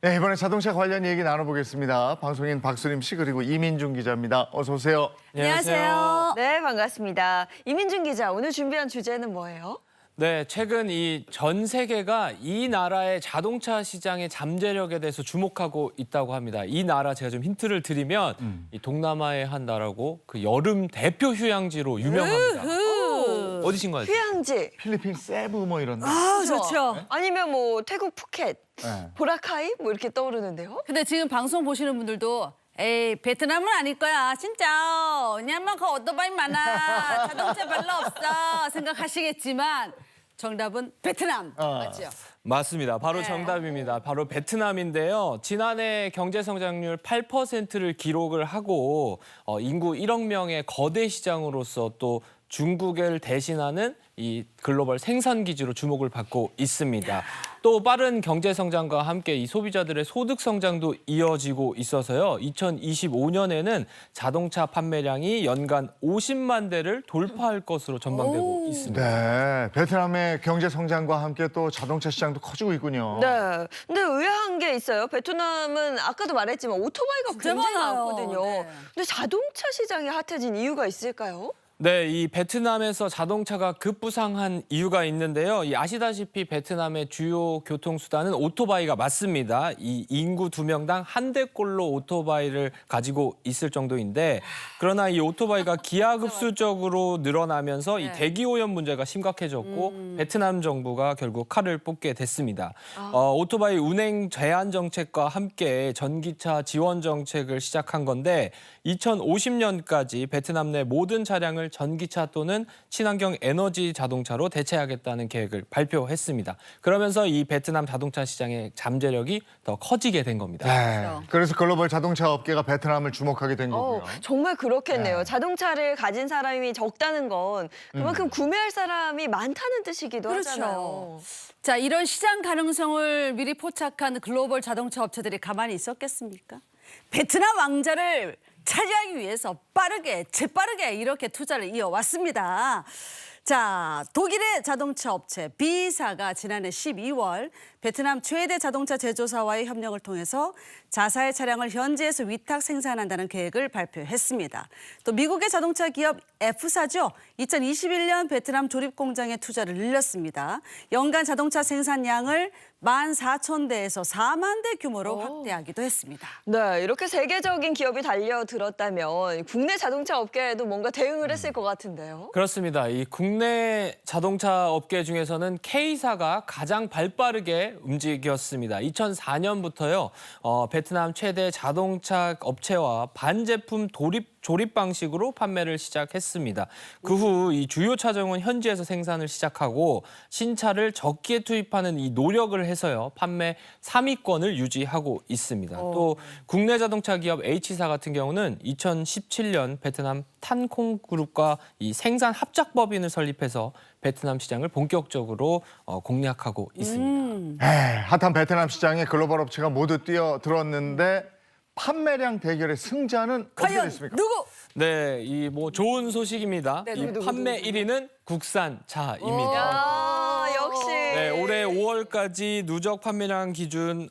네, 이번에 자동차 관련 얘기 나눠보겠습니다. 방송인 박수림 씨 그리고 이민중 기자입니다. 어서 오세요. 안녕하세요. 네, 반갑습니다. 이민준 기자, 오늘 준비한 주제는 뭐예요? 네, 최근 이 전 세계가 이 나라의 자동차 시장의 잠재력에 대해서 주목하고 있다고 합니다. 이 나라 제가 좀 힌트를 드리면 이 동남아의 한 나라고 그 여름 대표 휴양지로 유명합니다. 어디신 거예요? 휴양지. 필리핀 세부 뭐 이런 데. 아, 좋죠. 아니면 뭐 태국 푸켓, 네. 보라카이 뭐 이렇게 떠오르는데요. 근데 지금 방송 보시는 분들도 에이 베트남은 아닐 거야 진짜 왜냐면 그 오토바이 많아 자동차 별로 없어 생각하시겠지만 정답은 베트남 맞죠? 맞습니다. 바로 네. 정답입니다. 바로 베트남인데요. 지난해 경제 성장률 8%를 기록을 하고 인구 1억 명의 거대 시장으로서 또 중국을 대신하는 이 글로벌 생산 기지로 주목을 받고 있습니다. 또 빠른 경제 성장과 함께 이 소비자들의 소득 성장도 이어지고 있어서요. 2025년에는 자동차 판매량이 연간 50만 대를 돌파할 것으로 전망되고 있습니다. 네, 베트남의 경제 성장과 함께 또 자동차 시장도 커지고 있군요. 네. 근데 의아한 게 있어요. 베트남은 아까도 말했지만 오토바이가 진짜 굉장히 많아요. 많거든요. 네. 근데 자동차 시장이 핫해진 이유가 있을까요? 네, 이 베트남에서 자동차가 급부상한 이유가 있는데요. 아시다시피 베트남의 주요 교통수단은 오토바이가 맞습니다. 이 인구 2명당 한 대꼴로 오토바이를 가지고 있을 정도인데 그러나 이 오토바이가 기하급수적으로 늘어나면서 이 대기오염 문제가 심각해졌고 베트남 정부가 결국 칼을 뽑게 됐습니다. 오토바이 운행 제한 정책과 함께 전기차 지원 정책을 시작한 건데 2050년까지 베트남 내 모든 차량을 전기차 또는 친환경 에너지 자동차로 대체하겠다는 계획을 발표했습니다. 그러면서 이 베트남 자동차 시장의 잠재력이 더 커지게 된 겁니다. 네, 그래서 글로벌 자동차 업계가 베트남을 주목하게 된 거고요. 정말 그렇겠네요. 네. 자동차를 가진 사람이 적다는 건 그만큼 구매할 사람이 많다는 뜻이기도 그렇죠. 하잖아요. 자 이런 시장 가능성을 미리 포착한 글로벌 자동차 업체들이 가만히 있었겠습니까? 베트남 왕자를 차지하기 위해서 빠르게 재빠르게 이렇게 투자를 이어왔습니다. 자, 독일의 자동차 업체 B사가 지난해 12월 베트남 최대 자동차 제조사와의 협력을 통해서 자사의 차량을 현지에서 위탁 생산한다는 계획을 발표했습니다. 또 미국의 자동차 기업 F사죠. 2021년 베트남 조립 공장에 투자를 늘렸습니다. 연간 자동차 생산량을 14,000대에서 4만 대 규모로 확대하기도 했습니다. 네, 이렇게 세계적인 기업이 달려들었다면 국내 자동차 업계에도 뭔가 대응을 했을 것 같은데요. 그렇습니다. 이 국내 자동차 업계 중에서는 K사가 가장 발빠르게 움직였습니다. 2004년부터요. 베트남 최대 자동차 업체와 반제품 조립 방식으로 판매를 시작했습니다. 그 후 이 주요 차종은 현지에서 생산을 시작하고 신차를 적기에 투입하는 이 노력을 해서요. 판매 3위권을 유지하고 있습니다. 또 국내 자동차 기업 H사 같은 경우는 2017년 베트남 탄콩그룹과 이 생산 합작법인을 설립해서 베트남 시장을 본격적으로 공략하고 있습니다. 핫한 베트남 시장에 글로벌 업체가 모두 뛰어들었는데 판매량 대결의 승자는 어떻게 과연 됐습니까? 누구? 네, 이 뭐 좋은 소식입니다. 네, 이 판매 1위는 국산차입니다. 아, 역시. 네, 올해 5월까지 누적 판매량 기준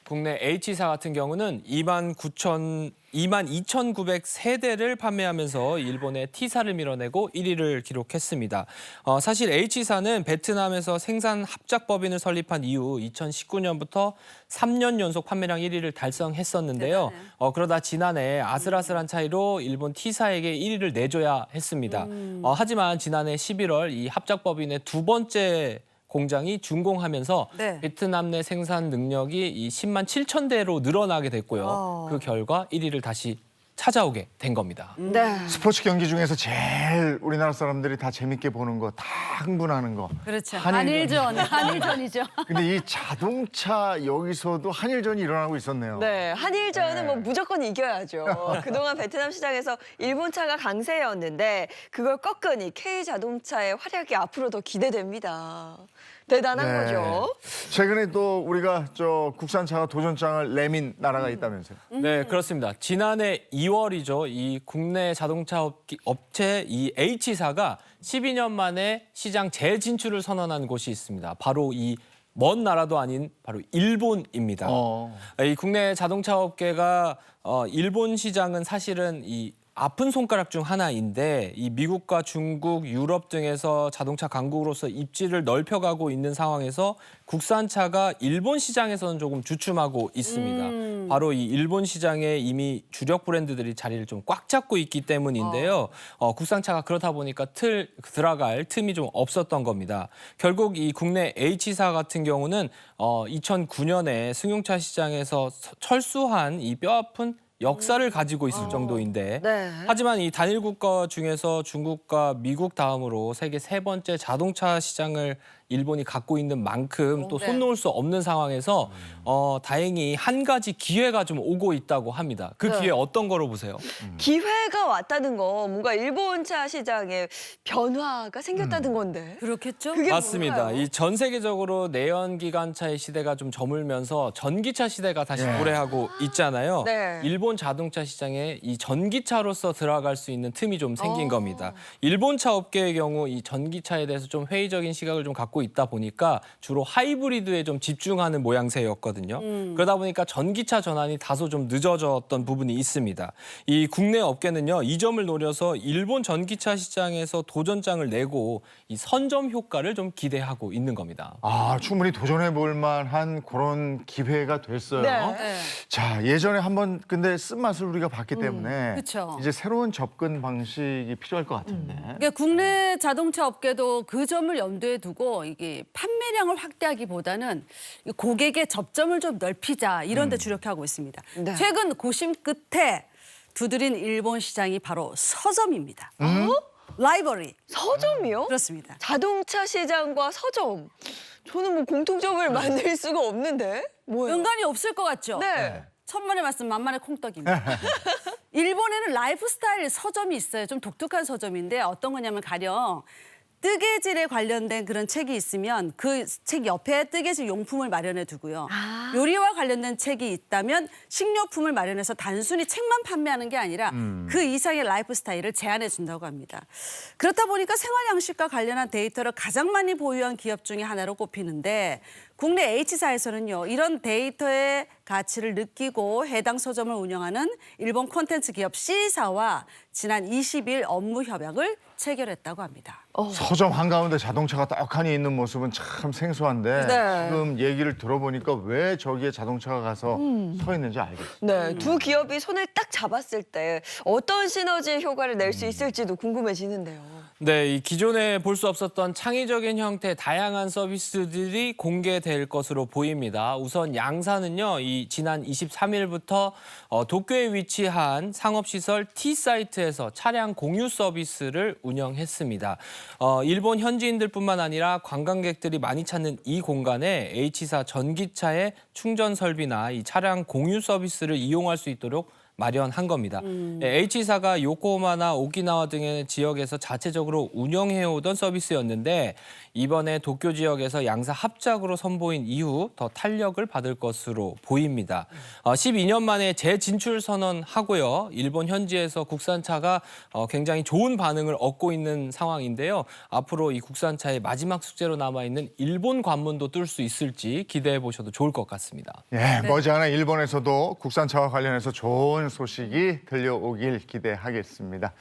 국내 H사 같은 경우는 22,903대를 판매하면서 일본의 T사를 밀어내고 1위를 기록했습니다. 사실 H사는 베트남에서 생산 합작법인을 설립한 이후 2019년부터 3년 연속 판매량 1위를 달성했었는데요. 그러다 지난해 아슬아슬한 차이로 일본 T사에게 1위를 내줘야 했습니다. 하지만 지난해 11월 이 합작법인의 두 번째 공장이 준공하면서 네. 베트남 내 생산 능력이 이 10만 7천 대로 늘어나게 됐고요. 그 결과 1위를 다시 찾아오게 된 겁니다. 네. 스포츠 경기 중에서 제일 우리나라 사람들이 다 재밌게 보는 거, 다 흥분하는 거. 그렇죠. 한일전. 한일전이죠. 근데 이 자동차 여기서도 한일전이 일어나고 있었네요. 네, 한일전은 네. 뭐 무조건 이겨야죠. 그동안 베트남 시장에서 일본 차가 강세였는데 그걸 꺾은 이 K 자동차의 활약이 앞으로 더 기대됩니다. 대단한 거죠. 최근에 또 우리가 국산차가 도전장을 내민 나라가 있다면서요. 네, 그렇습니다. 지난해 2월이죠. 이 국내 자동차 업체 이 H사가 12년 만에 시장 재진출을 선언한 곳이 있습니다. 바로 이 먼 나라도 아닌 바로 일본입니다. 이 국내 자동차 업계가 일본 시장은 사실은 이 아픈 손가락 중 하나인데 이 미국과 중국, 유럽 등에서 자동차 강국으로서 입지를 넓혀가고 있는 상황에서 국산차가 일본 시장에서는 조금 주춤하고 있습니다. 바로 이 일본 시장에 이미 주력 브랜드들이 자리를 좀 꽉 잡고 있기 때문인데요. 국산차가 그렇다 보니까 들어갈 틈이 좀 없었던 겁니다. 결국 이 국내 H사 같은 경우는 2009년에 승용차 시장에서 철수한 이 뼈아픈 역사를 가지고 있을 정도인데 네. 하지만 이 단일 국가 중에서 중국과 미국 다음으로 세계 세 번째 자동차 시장을 일본이 갖고 있는 만큼 또 손 놓을 수 없는 상황에서 다행히 한 가지 기회가 좀 오고 있다고 합니다. 그 네. 기회 어떤 거로 보세요? 기회가 왔다는 거 뭔가 일본차 시장에 변화가 생겼다는 건데. 그렇겠죠? 그게 맞습니다. 뭔가요? 이 전 세계적으로 내연기관차의 시대가 좀 저물면서 전기차 시대가 다시 도래하고 있잖아요. 네. 일본 자동차 시장에 이 전기차로서 들어갈 수 있는 틈이 좀 생긴 겁니다. 일본차 업계의 경우 이 전기차에 대해서 좀 회의적인 시각을 좀 갖고 있다 보니까 주로 하이브리드에 좀 집중하는 모양새였거든요. 그러다 보니까 전기차 전환이 다소 좀 늦어졌던 부분이 있습니다. 이 국내 업계는요, 이 점을 노려서 일본 전기차 시장에서 도전장을 내고 이 선점 효과를 좀 기대하고 있는 겁니다. 충분히 도전해 볼 만한 그런 기회가 됐어요. 네. 네. 자, 예전에 한번 근데 쓴맛을 우리가 봤기 때문에 그쵸. 이제 새로운 접근 방식이 필요할 것 같은데. 그러니까 국내 자동차 업계도 그 점을 염두에 두고 이게 판매량을 확대하기보다는 이 고객의 접점을 좀 넓히자 이런 데 주력하고 있습니다. 네. 최근 고심 끝에 두드린 일본 시장이 바로 서점입니다. 라이벌리. 서점이요? 그렇습니다. 자동차 시장과 서점. 저는 뭐 공통점을 만들 수가 없는데. 뭐예요? 연관이 없을 것 같죠? 네. 천만의 말씀 만만의 콩떡입니다. 일본에는 라이프스타일 서점이 있어요. 좀 독특한 서점인데 어떤 거냐면 가령 뜨개질에 관련된 그런 책이 있으면 그 책 옆에 뜨개질 용품을 마련해 두고요. 요리와 관련된 책이 있다면 식료품을 마련해서 단순히 책만 판매하는 게 아니라 그 이상의 라이프 스타일을 제안해 준다고 합니다. 그렇다 보니까 생활 양식과 관련한 데이터를 가장 많이 보유한 기업 중에 하나로 꼽히는데 국내 H사에서는요. 이런 데이터의 가치를 느끼고 해당 서점을 운영하는 일본 콘텐츠 기업 C사와 지난 20일 업무 협약을 체결했다고 합니다. 서점 한가운데 자동차가 떡하니 있는 모습은 참 생소한데 네. 지금 얘기를 들어보니까 왜 저기에 자동차가 가서 서 있는지 알겠어요. 네, 두 기업이 손을 딱 잡았을 때 어떤 시너지 효과를 낼 수 있을지도 궁금해지는데요. 네, 이 기존에 볼 수 없었던 창의적인 형태 다양한 서비스들이 공개될 것으로 보입니다. 우선 양사는요, 이 지난 23일부터 도쿄에 위치한 상업시설 T사이트에서 차량 공유 서비스를 운영했습니다. 일본 현지인들뿐만 아니라 관광객들이 많이 찾는 이 공간에 H사 전기차의 충전 설비나 이 차량 공유 서비스를 이용할 수 있도록 마련한 겁니다. H사가 요코하마나 오키나와 등의 지역에서 자체적으로 운영해오던 서비스였는데 이번에 도쿄 지역에서 양사 합작으로 선보인 이후 더 탄력을 받을 것으로 보입니다. 12년 만에 재진출 선언하고요. 일본 현지에서 국산차가 굉장히 좋은 반응을 얻고 있는 상황인데요. 앞으로 이 국산차의 마지막 숙제로 남아있는 일본 관문도 뚫을 수 있을지 기대해 보셔도 좋을 것 같습니다. 예, 머지않아 일본에서도 국산차와 관련해서 좋은 소식이 들려오길 기대하겠습니다.